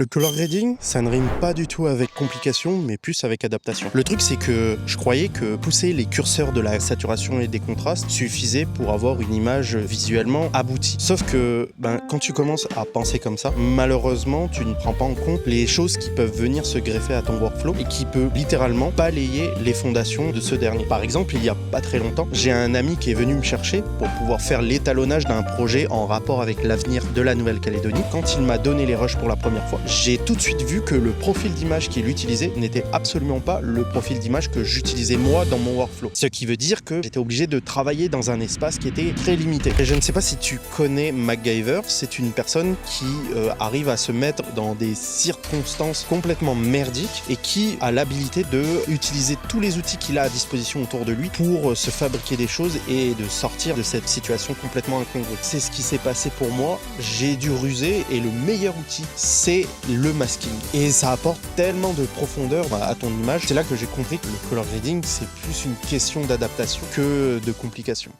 Le color grading, ça ne rime pas du tout avec complication, mais plus avec adaptation. Le truc, c'est que je croyais que pousser les curseurs de la saturation et des contrastes suffisait pour avoir une image visuellement aboutie. Sauf que quand tu commences à penser comme ça, malheureusement, tu ne prends pas en compte les choses qui peuvent venir se greffer à ton workflow et qui peut littéralement balayer les fondations de ce dernier. Par exemple, il y a pas très longtemps, j'ai un ami qui est venu me chercher pour pouvoir faire l'étalonnage d'un projet en rapport avec l'avenir de la Nouvelle-Calédonie. Quand il m'a donné les rushs pour la première fois, j'ai tout de suite vu que le profil d'image qu'il utilisait n'était absolument pas le profil d'image que j'utilisais moi dans mon workflow. Ce qui veut dire que j'étais obligé de travailler dans un espace qui était très limité. Et je ne sais pas si tu connais MacGyver, c'est une personne qui arrive à se mettre dans des circonstances complètement merdiques et qui a l'habilité de utiliser tous les outils qu'il a à disposition autour de lui pour se fabriquer des choses et de sortir de cette situation complètement incongrue. C'est ce qui s'est passé pour moi. J'ai dû ruser et le meilleur outil, c'est le masking. Et ça apporte tellement de profondeur à ton image. C'est là que j'ai compris que le color grading, c'est plus une question d'adaptation que de complication.